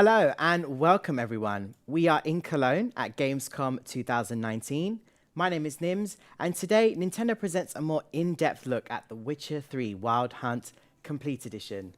Hello and welcome everyone. We are in Cologne at Gamescom 2019. My name is Nims, and today Nintendo presents a more in-depth look at The Witcher 3 Wild Hunt Complete Edition.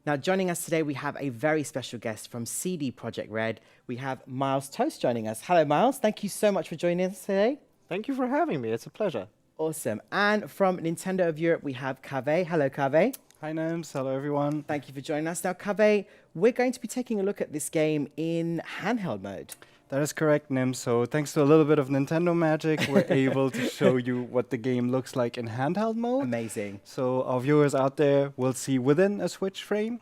Now joining us today we have a very special guest from CD Projekt Red. We have Miles Toast joining us. Hello Miles, thank you so much for joining us today. Thank you for having me, it's a pleasure. Awesome. And from Nintendo of Europe we have Kaveh. Hello Kaveh. Hi Nims, hello everyone. Thank you for joining us. Now Kaveh, we're going to be taking a look at this game in handheld mode. That is correct, Nim. So thanks to a little bit of Nintendo magic, we're able to show you what the game looks like in handheld mode. Amazing. So our viewers out there will see within a Switch frame,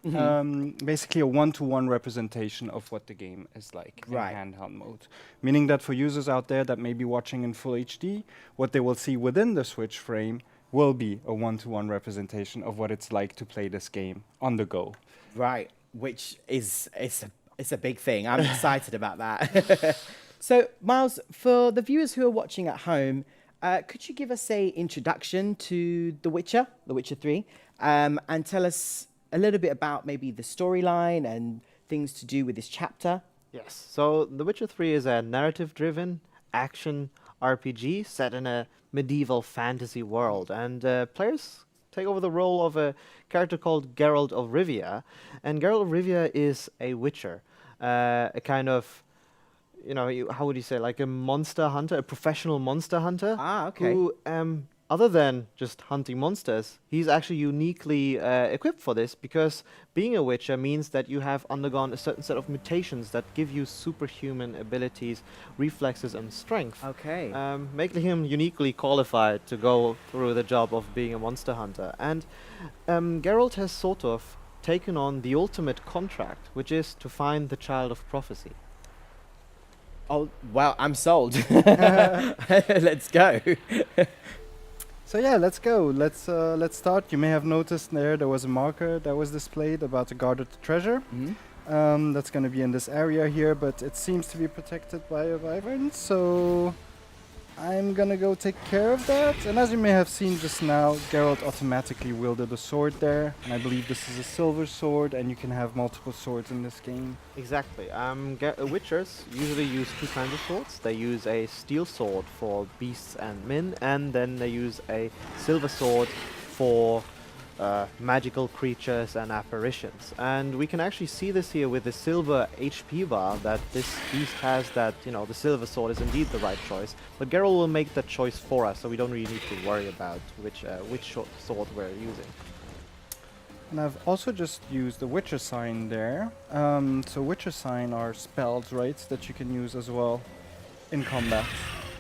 basically a one-to-one representation of what the game is like in handheld mode. Meaning that for users out there that may be watching in full HD, what they will see within the Switch frame will be a one-to-one representation of what it's like to play this game on the go. Right, which is it's a big thing. I'm excited about that. So, Miles, for the viewers who are watching at home, could you give us an introduction to The Witcher 3, and tell us a little bit about maybe the storyline and things to do with this chapter? Yes, so The Witcher 3 is a narrative-driven action RPG set in a medieval fantasy world, and players take over the role of a character called Geralt of Rivia, and Geralt of Rivia is a witcher, a kind of, how would you say, like a monster hunter, a professional monster hunter. Ah, okay. Who, other than just hunting monsters, he's actually uniquely equipped for this, because being a witcher means that you have undergone a certain set of mutations that give you superhuman abilities, reflexes, and strength. Okay. Making him uniquely qualified to go through the job of being a monster hunter. And Geralt has sort of taken on the ultimate contract, which is to find the child of prophecy. Oh, well, I'm sold. Let's go. So yeah, let's go. Let's start. You may have noticed there was a marker that was displayed about the guarded treasure. That's going to be in this area here, but it seems to be protected by a wyvern, so I'm going to go take care of that. And as you may have seen just now, Geralt automatically wielded a sword there, and I believe this is a silver sword, and you can have multiple swords in this game. Exactly. Witchers usually use two kinds of swords. They use a steel sword for beasts and men, and then they use a silver sword for magical creatures and apparitions. And we can actually see this here with the silver HP bar, that this beast has, that, the silver sword is indeed the right choice. But Geralt will make that choice for us, so we don't really need to worry about which sword we're using. And I've also just used the Witcher sign there. So Witcher sign are spells, right, that you can use as well in combat.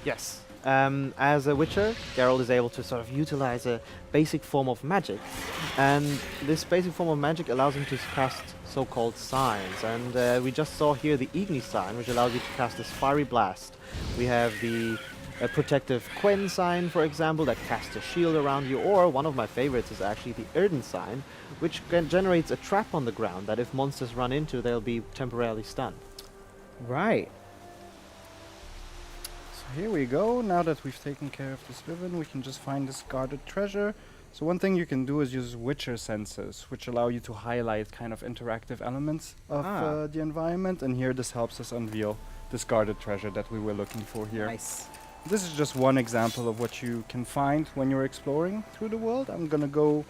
Yes. As a Witcher, Geralt is able to sort of utilize a basic form of magic, and this basic form of magic allows him to cast so-called signs, and we just saw here the Igni sign, which allows you to cast this fiery blast. We have the protective Quen sign, for example, that casts a shield around you, or one of my favorites is actually the Erden sign, which generates a trap on the ground that if monsters run into, they'll be temporarily stunned. Right. Here we go. Now that we've taken care of this ribbon, we can just find this guarded treasure. So one thing you can do is use Witcher senses, which allow you to highlight kind of interactive elements of the environment. And here this helps us unveil this guarded treasure that we were looking for here. Nice. This is just one example of what you can find when you're exploring through the world. I'm gonna go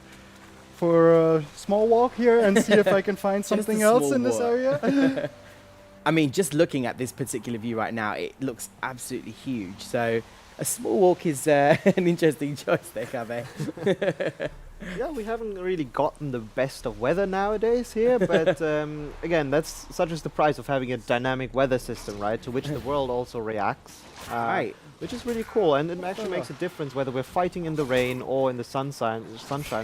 for a small walk here and see if I can find something else in this area. I mean, just looking at this particular view right now, it looks absolutely huge. So a small walk is an interesting choice there, Kaveh. Yeah, we haven't really gotten the best of weather nowadays here, but again, that's such as the price of having a dynamic weather system, right, to which the world also reacts. Right. Which is really cool, and it actually makes a difference whether we're fighting in the rain or in the sunshine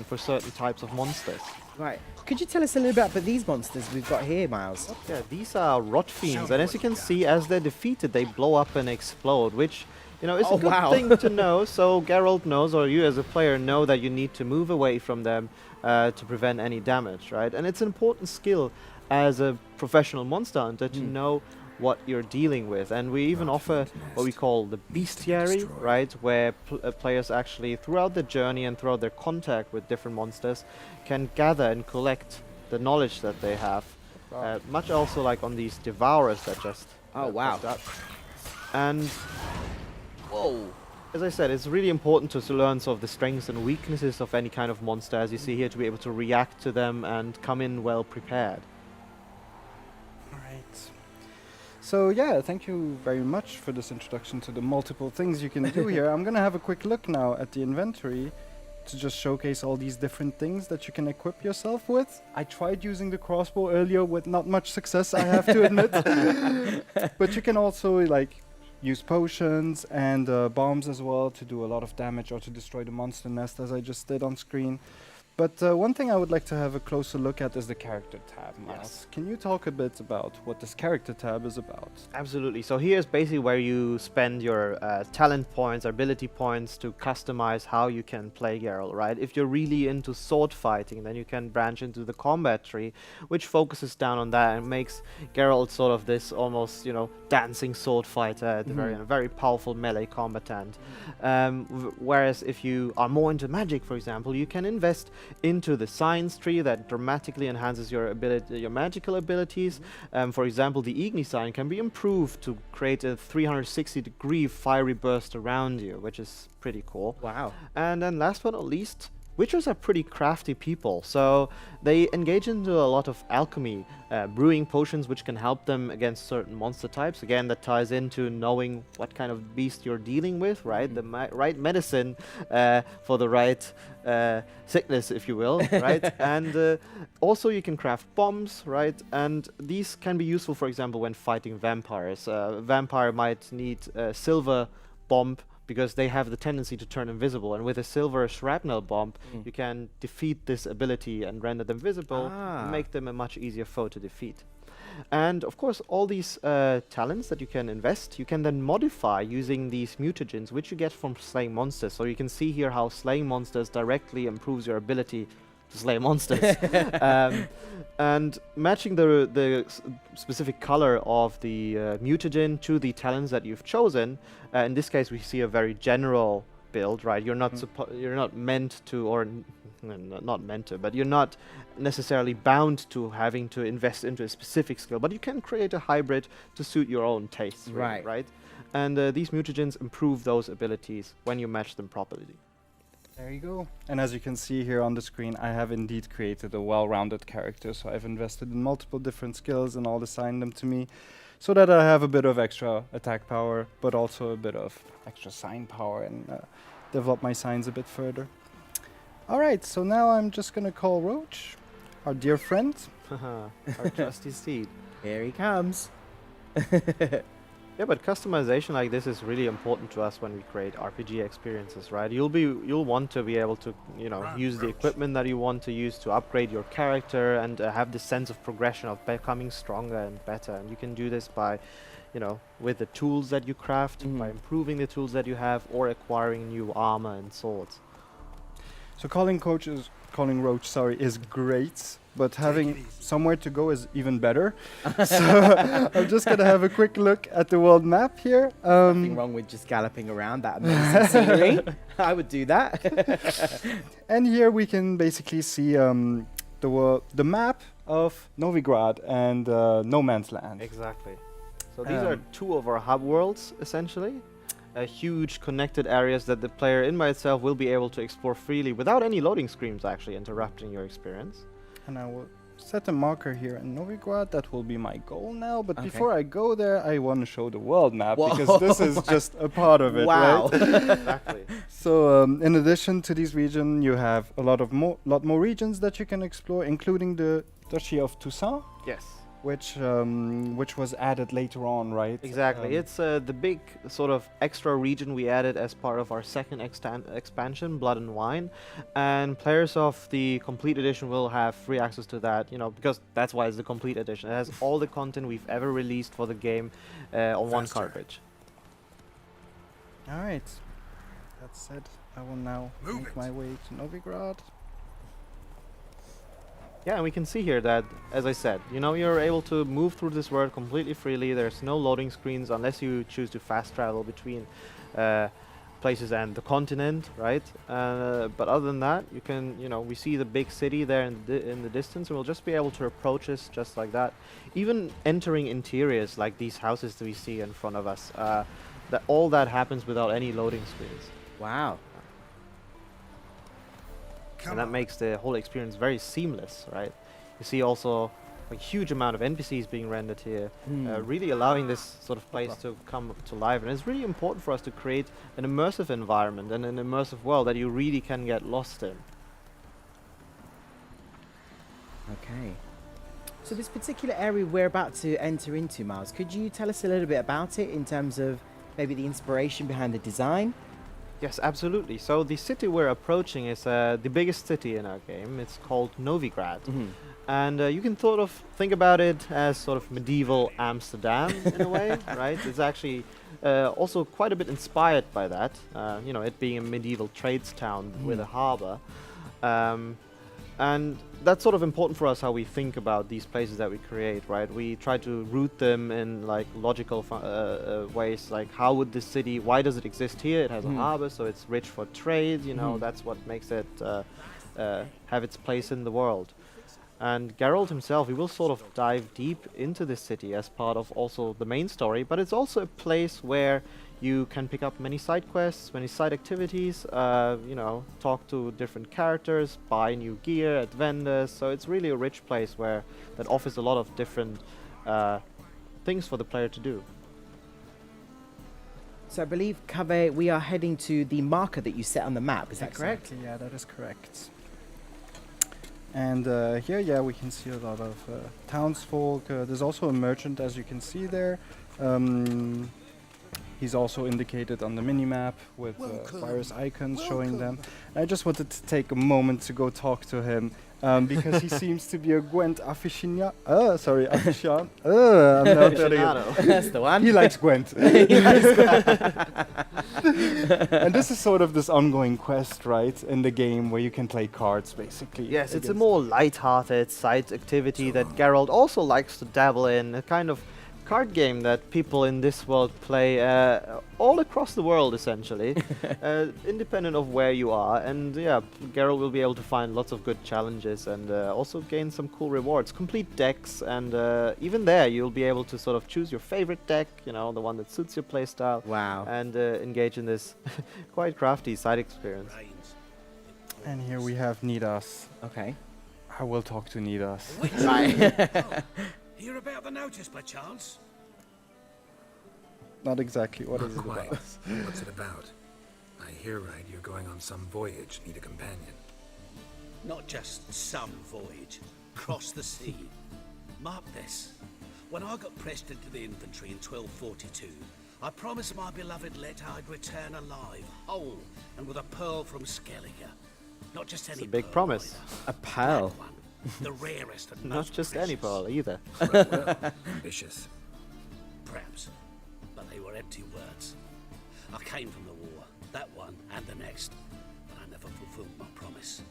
for certain types of monsters. Right. Could you tell us a little bit about these monsters we've got here, Miles? Yeah, these are rot fiends, and as you can see, as they're defeated, they blow up and explode, which, is a good thing to know. So Geralt knows, or you as a player know, that you need to move away from them to prevent any damage, right? And it's an important skill as a professional monster hunter to know what you're dealing with. And we even offer what we call the bestiary, right, where players actually, throughout the journey and throughout their contact with different monsters, can gather and collect the knowledge that they have Wow. Much also like on these devourers that just Oh, wow. popped up. And whoa, as I said, it's really important to learn sort of the strengths and weaknesses of any kind of monster, as you see here, to be able to react to them and come in well prepared. Right. So yeah, thank you very much for this introduction to the multiple things you can do here. I'm gonna have a quick look now at the inventory to just showcase all these different things that you can equip yourself with. I tried using the crossbow earlier with not much success, I have to admit. But you can also like use potions and bombs as well to do a lot of damage or to destroy the monster nest, as I just did on screen. But one thing I would like to have a closer look at is the character tab, Miles. Yes. Can you talk a bit about what this character tab is about? Absolutely. So here's basically where you spend your talent points, ability points to customize how you can play Geralt, right? If you're really into sword fighting, then you can branch into the combat tree, which focuses down on that and makes Geralt sort of this almost, you know, dancing sword fighter, at the very, very powerful melee combatant. Whereas if you are more into magic, for example, you can invest into the science tree that dramatically enhances your magical abilities. For example, the Igni sign can be improved to create a 360-degree fiery burst around you, which is pretty cool. Wow. And then last but not least, Witchers are pretty crafty people, so they engage into a lot of alchemy, brewing potions which can help them against certain monster types. Again, that ties into knowing what kind of beast you're dealing with, right? The right medicine for the right sickness, if you will, right? And also you can craft bombs, right? And these can be useful, for example, when fighting vampires. A vampire might need a silver bomb because they have the tendency to turn invisible, and with a silver shrapnel bomb you can defeat this ability and render them visible, and make them a much easier foe to defeat. And of course, all these talents that you can invest, you can then modify using these mutagens, which you get from slaying monsters. So you can see here how slaying monsters directly improves your ability to slay monsters. And matching the specific color of the mutagen to the talents that you've chosen, in this case we see a very general build, right? You're not you're not meant to, or not meant to, but you're not necessarily bound to having to invest into a specific skill, but you can create a hybrid to suit your own tastes, Right. right? And these mutagens improve those abilities when you match them properly. There you go. And as you can see here on the screen, I have indeed created a well-rounded character. So I've invested in multiple different skills and all assigned them to me so that I have a bit of extra attack power, but also a bit of extra sign power and develop my signs a bit further. All right, so now I'm just going to call Roach, our dear friend. Our trusty steed. Here he comes. Yeah, but customization like this is really important to us when we create RPG experiences, right? You'll want to be able to, you know, use the equipment that you want to use to upgrade your character and have this sense of progression of becoming stronger and better. And you can do this by, you know, with the tools that you craft, by improving the tools that you have, or acquiring new armor and swords. So calling Roach, sorry, is great, but having somewhere to go is even better. So I'm just gonna have a quick look at the world map here. Nothing wrong with just galloping around that amazing scenery. I would do that. And here we can basically see the map of Novigrad and No Man's Land. Exactly. So these are two of our hub worlds, essentially. Huge connected areas that the player in by itself will be able to explore freely without any loading screens actually interrupting your experience. And I will set a marker here in Novigrad. That will be my goal now. But Okay. before I go there, I want to show the world map Whoa. because this is just a part of it, Wow. right? Exactly. So in addition to these regions, you have a lot more regions that you can explore, including the Duchy of Toussaint, Yes. which was added later on, right? Exactly. It's the big sort of extra region we added as part of our second expansion, Blood and Wine. And players of the complete edition will have free access to that, you know, because that's why it's the complete edition. It has all the content we've ever released for the game on one cartridge. All right. That said, I will now make my way to Novigrad. Yeah, and we can see here that, as I said, you know, you're able to move through this world completely freely. There's no loading screens unless you choose to fast travel between places and the continent, right? But other than that, you can, we see the big city there in the distance, and we'll just be able to approach this just like that. Even entering interiors like these houses that we see in front of us, all that happens without any loading screens. Wow. And that makes the whole experience very seamless, right? You see also a huge amount of NPCs being rendered here, really allowing this sort of place to come to life. And it's really important for us to create an immersive environment and an immersive world that you really can get lost in. Okay. So this particular area we're about to enter into, Miles, could you tell us a little bit about it in terms of maybe the inspiration behind the design? Yes, absolutely. So the city we're approaching is the biggest city in our game. It's called Novigrad. And you can sort of think about it as sort of medieval Amsterdam in a way, right? It's actually also quite a bit inspired by that, it being a medieval trades town with a harbor. And that's sort of important for us how we think about these places that we create, right? We try to root them in like logical ways, like how would this city, why does it exist here? It has a harbor, so it's rich for trade, that's what makes it have its place in the world. And Geralt himself, he will sort of dive deep into this city as part of also the main story, but it's also a place where you can pick up many side quests, many side activities, talk to different characters, buy new gear at vendors. So it's really a rich place that offers a lot of different things for the player to do. So I believe, Kaveh, we are heading to the marker that you set on the map. Is that correct? Exactly, yeah, that is correct. And here, we can see a lot of townsfolk. There's also a merchant, as you can see there. He's also indicated on the mini-map with various icons showing them. I just wanted to take a moment to go talk to him because he seems to be a Gwent aficionado. Aficionado. I'm not Aficionado. That's the one. He likes Gwent. And this is sort of this ongoing quest, right, in the game where you can play cards, basically. Yes, it's a more light-hearted side activity that Geralt also likes to dabble in, a kind of card game that people in this world play all across the world, essentially, independent of where you are. And yeah, Geralt will be able to find lots of good challenges and also gain some cool rewards, complete decks, and even there you'll be able to sort of choose your favorite deck, the one that suits your playstyle. Wow. And engage in this quite crafty side experience. And here we have Nidas. Okay. I will talk to Nidas. Right. Hear about the notice by chance? Not exactly. What Not is it quite. about? What's it about? I hear right you're going on some voyage, need a companion. Not just some voyage. Cross the sea. Mark this. When I got pressed into the infantry in 1242, I promised my beloved Let I'd return alive, whole, and with a pearl from Skellige. Not just any It's a big pearl, promise. either. A pearl. That one. The rarest and Not most just any precious. pearl either. Well, ambitious. Perhaps. But they were empty words. I came from the war, that one and the next, but I never fulfilled my promise.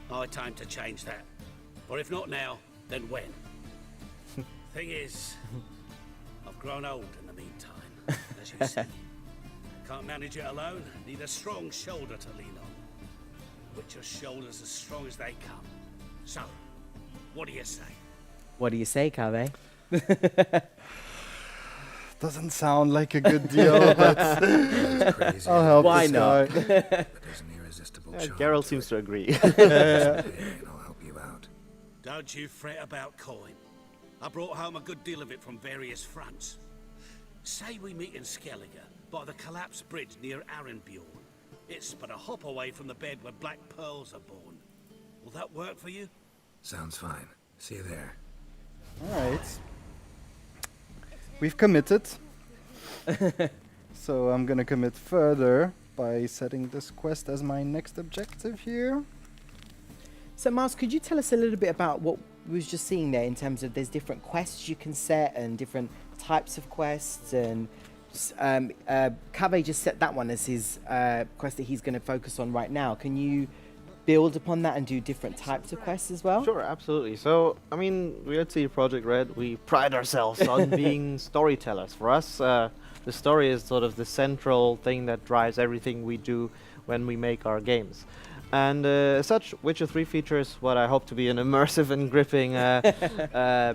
High time to change that. Or if not now, then when? Thing is, I've grown old in the meantime, as you see. Can't manage it alone, need a strong shoulder to lean on. Witcher's shoulders as strong as they come. So, what do you say? What do you say, Kaveh? Doesn't sound like a good deal, but That's crazy. I'll help Why this not? guy. But there's an irresistible charm Geralt to seems it. to agree. Hey, I'll help you out. Don't you fret about coin. I brought home a good deal of it from various fronts. Say we meet in Skellige, by the collapsed bridge near Arenbjorn. It's but a hop away from the bed where black pearls are born. Will that work for you? Sounds fine. See you there. All right. We've committed. So I'm gonna commit further by setting this quest as my next objective here. So, Miles, could you tell us a little bit about what we was just seeing there in terms of there's different quests you can set and different types of quests, and Kaveh just set that one as his quest that he's going to focus on right now. Can you build upon that and do different types of quests as well? Sure, absolutely. So, I mean, we at CD Projekt Red, we pride ourselves on being storytellers. For us, the story is sort of the central thing that drives everything we do when we make our games. And as such, Witcher 3 features what I hope to be an immersive and gripping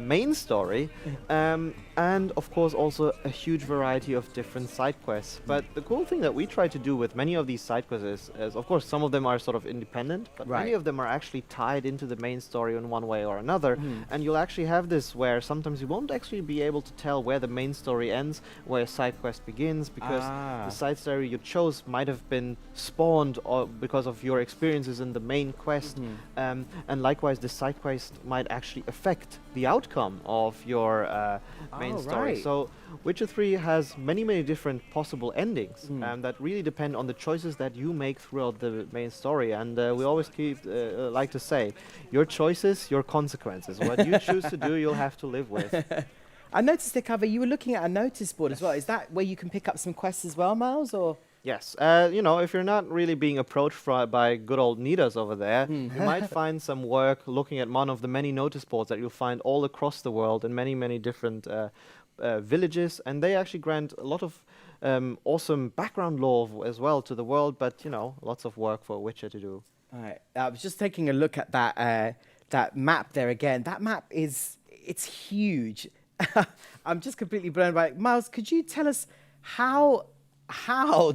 main story, and of course also a huge variety of different side quests. But the cool thing that we try to do with many of these side quests is of course some of them are sort of independent, but many of them are actually tied into the main story in one way or another. And you'll actually have this where sometimes you won't actually be able to tell where the main story ends, where a side quest begins, because the side story you chose might have been spawned or because of your experiences in the main quest, and likewise the side quest might actually affect the outcome of your main story. So Witcher 3 has many different possible endings that really depend on the choices that you make throughout the main story. And we always like to say, your choices, your consequences. What you choose to do, you'll have to live with. I noticed the cover, you were looking at a notice board as well. Is that where you can pick up some quests as well, Miles? Or? Yes, you know, if you're not really being approached by good old Nidas over there, you might find some work looking at one of the many notice boards that you'll find all across the world in many different villages, and they actually grant a lot of awesome background lore as well to the world, but, you know, lots of work for a Witcher to do. All right, I was just taking a look at that map there again. That map it's huge. I'm just completely blown by it. Miles, could you tell us how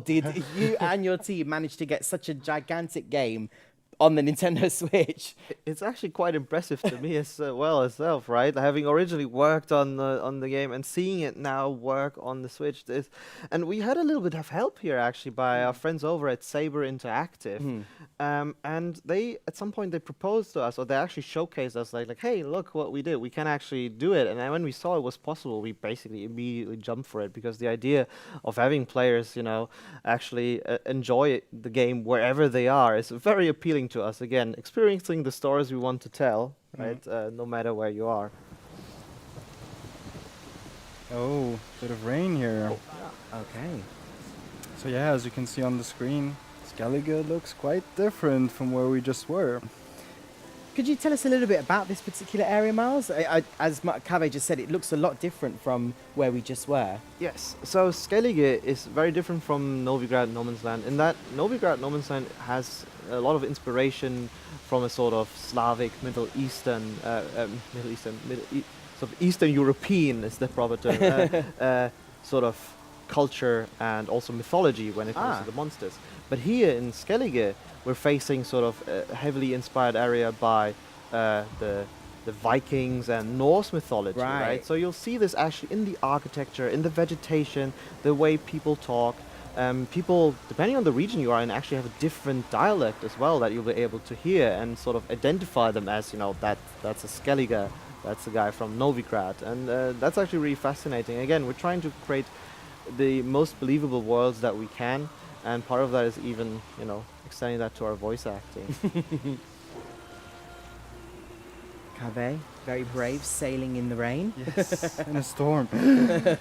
did you and your team manage to get such a gigantic game on the Nintendo Switch? It's actually quite impressive to me as well itself, right? Having originally worked on the game and seeing it now work on the Switch. And we had a little bit of help here actually by our friends over at Saber Interactive. And they, at some point, they proposed to us, or they actually showcased us like, hey, look what we did. We can actually do it. And then when we saw it was possible, we basically immediately jumped for it, because the idea of having players, you know, actually enjoy the game wherever they are is very appealing to us. Again, experiencing the stories we want to tell, right? No matter where you are. Oh, bit of rain here. Okay. So yeah, as you can see on the screen, Skellige looks quite different from where we just were. Could you tell us a little bit about this particular area, Miles? As Kaveh just said, it looks a lot different from where we just were. Yes, so Skellige is very different from Novigrad No Man's Land in that Novigrad No Man's Land has a lot of inspiration from a sort of Slavic, Middle Eastern, sort of Eastern European is the proper term, sort of culture and also mythology when it comes to the monsters. But here in Skellige, we're facing sort of a heavily inspired area by the Vikings and Norse mythology, right? So you'll see this actually in the architecture, in the vegetation, the way people talk. People, depending on the region you are in, actually have a different dialect as well that you'll be able to hear and sort of identify them as, you know, that's a Skellige, that's a guy from Novigrad. And that's actually really fascinating. Again, we're trying to create the most believable worlds that we can, and part of that is even, you know, extending that to our voice acting. Kaveh, very brave, sailing in the rain. Yes, in a storm. Yeah.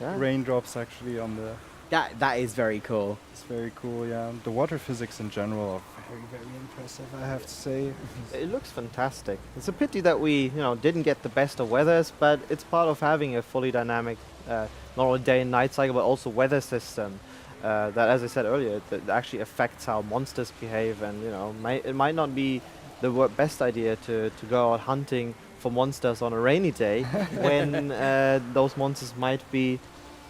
Raindrops actually on the... That is very cool. It's very cool, yeah. The water physics in general are very impressive, I have to say. It looks fantastic. It's a pity that we, you know, didn't get the best of weathers, but it's part of having a fully dynamic, not only day and night cycle, but also weather system. That, as I said earlier, that actually affects how monsters behave, and, you know, it might not be the best idea to go out hunting for monsters on a rainy day when those monsters might be,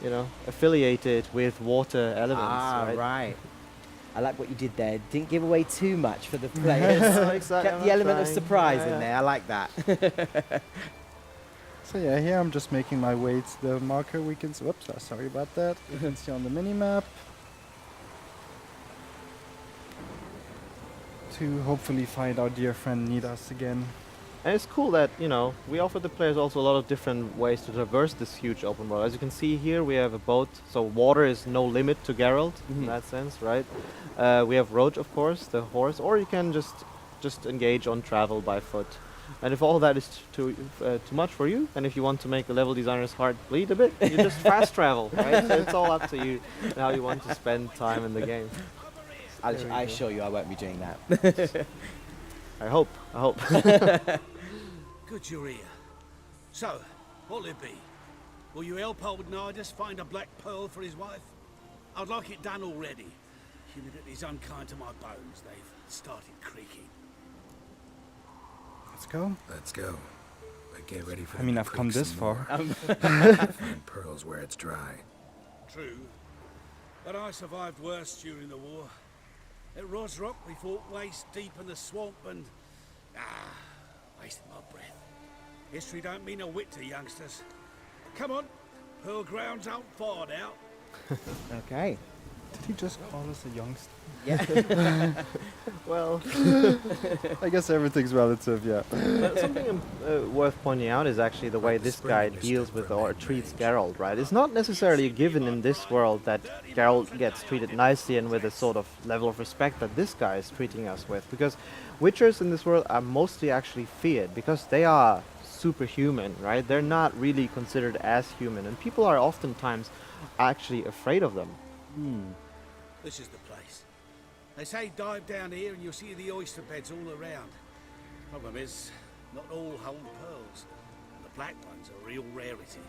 you know, affiliated with water elements. Right. I like what you did there. Didn't give away too much for the players. Exactly. Kept the element of surprise in there. I like that. So yeah, here I'm just making my way to the marker we can... Whoops, sorry about that. You can see on the mini-map. To hopefully find our dear friend Nidas again. And it's cool that, you know, we offer the players also a lot of different ways to traverse this huge open world. As you can see here, we have a boat, so water is no limit to Geralt in that sense, right? We have Roach, of course, the horse, or you can just engage on travel by foot. And if all that is too much for you, and if you want to make the level designer's heart bleed a bit, you just fast travel, right? So it's all up to you and how you want to spend time in the game. I assure you I won't be doing that. I hope. Good you're here. So, what'll it be? will you help old Nidus find a black pearl for his wife? I'd like it done already. Humidity's unkind to my bones. They've started creaking. Let's go. Let's go. But get ready for I mean, I've come this far. Find pearls where it's dry. True. But I survived worse during the war. At Rosrock, we fought waist deep in the swamp and... wasted my breath. History don't mean a whit to youngsters. Come on, Pearl Grounds out far now. Okay. Did he just call us a youngster? Yeah. Well, I guess everything's relative, yeah. something worth pointing out is actually the way this guy deals with or treats Geralt, right? It's not necessarily a given in this world that Geralt gets treated nicely and with a sort of level of respect that this guy is treating us with, because Witchers in this world are mostly actually feared because they are superhuman, right? They're not really considered as human, and people are oftentimes actually afraid of them. This is the place. They say dive down here and you'll see the oyster beds all around. Problem is, not all hold pearls. And the black ones are a real rarity.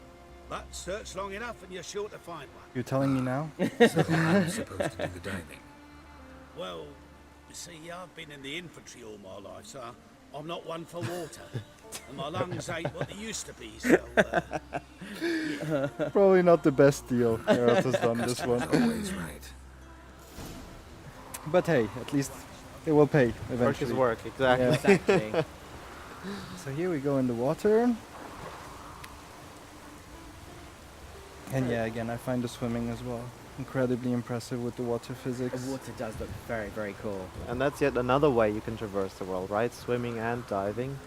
But search long enough and you're sure to find one. You're telling me now? So I'm supposed to do the diving. Well, you see, I've been in the infantry all my life, so I'm not one for water. And my lungs ain't what they used to be, so... Probably not the best deal Geralt has done this one. Always right. But hey, at least it will pay Work eventually. is work, exactly. Yeah. Exactly. So here we go in the water. And yeah, again, I find the swimming as well incredibly impressive with the water physics. The water does look very, very cool. And that's yet another way you can traverse the world, right? Swimming and diving.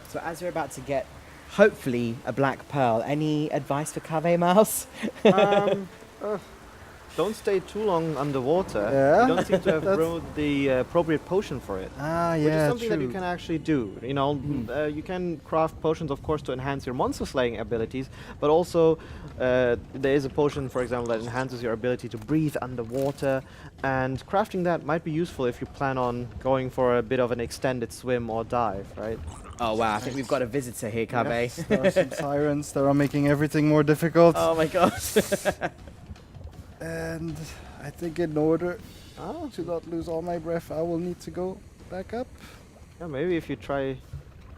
So as we're about to get, hopefully, a black pearl, any advice for Cave Mouse? Don't stay too long underwater. Yeah? You don't seem to have That's- brewed the appropriate potion for it. Ah, Which yeah, is something that you true. can actually do. You know, you can craft potions, of course, to enhance your monster slaying abilities, but also there is a potion, for example, that enhances your ability to breathe underwater, and crafting that might be useful if you plan on going for a bit of an extended swim or dive, right? Oh wow, I think we've got a visitor here, Cave. Yes, there are some sirens that are making everything more difficult. Oh my gosh. And I think in order to not lose all my breath, I will need to go back up. Yeah, maybe if you try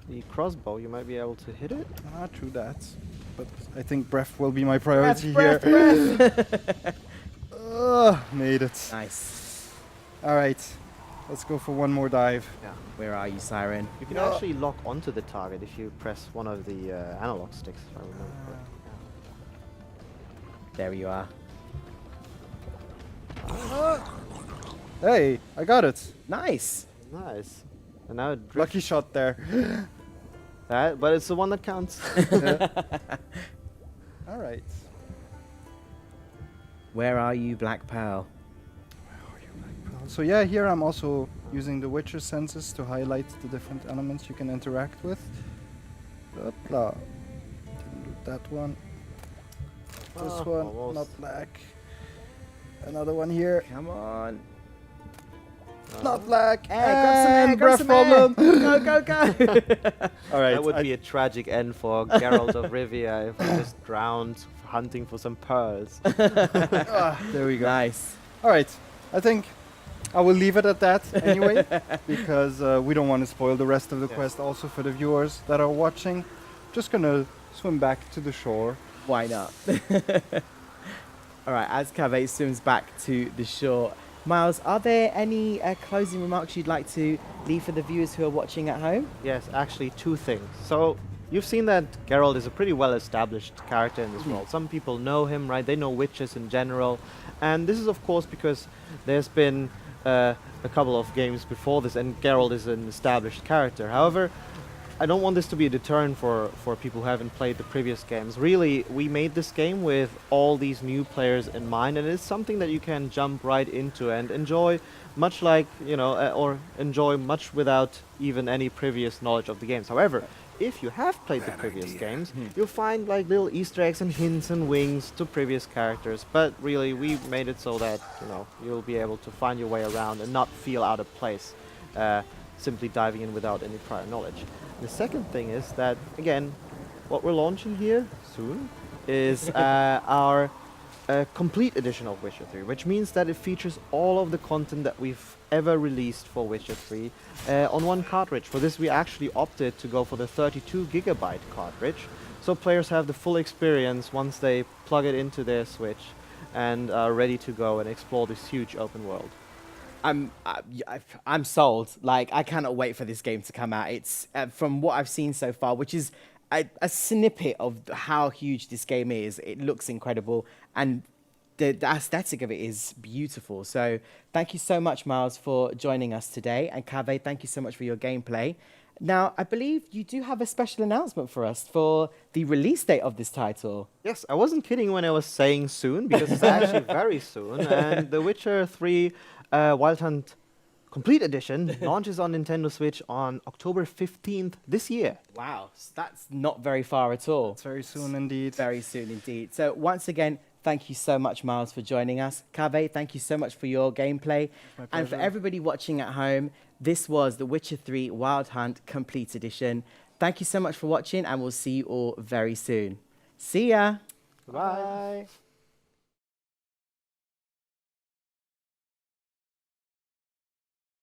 the crossbow, you might be able to hit it. Ah, true that. But I think breath will be my priority breath, here. breath. Made it. Nice. All right, let's go for one more dive. Yeah. Where are you, Siren? You can No. actually lock onto the target if you press one of the analog sticks, if I remember correctly. There you are. Hey, I got it. Nice. Nice. And now it drifts. Lucky shot there. That, but it's the one that counts. All right. Where are you, Black Pearl? So yeah, here I'm also using the Witcher senses to highlight the different elements you can interact with. Hoopla. Didn't do that one. This Ah, one, almost. not black. Another one here, Come on. not black. Hey, grab some air, And grab breath some air. problem. Go, go, go. All right. That would be a tragic end for Geralt of Rivia if he just drowned hunting for some pearls. There we go. Nice. All right. I think I will leave it at that anyway, because we don't want to spoil the rest of the Yeah. quest also for the viewers that are watching. Just gonna swim back to the shore. Why not? All right, as Cave swims back to the shore, Miles, are there any closing remarks you'd like to leave for the viewers who are watching at home? Yes, actually two things. So you've seen that Geralt is a pretty well-established character in this world. Some people know him, right? They know witches in general. And this is, of course, because there's been a couple of games before this, and Geralt is an established character. However, I don't want this to be a deterrent for people who haven't played the previous games. Really, we made this game with all these new players in mind, and it's something that you can jump right into and enjoy, much like, you know, or enjoy much without even any previous knowledge of the games. However, if you have played the previous games, you'll find like little Easter eggs and hints and winks to previous characters. But really, we made it so that, you know, you'll be able to find your way around and not feel out of place, simply diving in without any prior knowledge. The second thing is that, again, what we're launching here soon is our complete edition of Witcher 3, which means that it features all of the content that we've ever released for Witcher 3 on one cartridge. For this, we actually opted to go for the 32 gigabyte cartridge, so players have the full experience once they plug it into their Switch and are ready to go and explore this huge open world. I'm sold. Like, I cannot wait for this game to come out. It's from what I've seen so far, which is a snippet of how huge this game is. It looks incredible, and the aesthetic of it is beautiful. So thank you so much, Miles, for joining us today, and Kaveh, thank you so much for your gameplay. Now, I believe you do have a special announcement for us for the release date of this title. Yes, I wasn't kidding when I was saying soon, because it's actually very soon, and The Witcher 3 Wild Hunt Complete Edition launches on Nintendo Switch on October 15th this year. Wow, that's not very far at all. It's very soon indeed. Very soon indeed. So once again, thank you so much, Miles, for joining us. Kaveh, thank you so much for your gameplay. My And for pleasure. everybody watching at home, this was The Witcher 3 Wild Hunt Complete Edition. Thank you so much for watching, and we'll see you all very soon. See ya! Bye.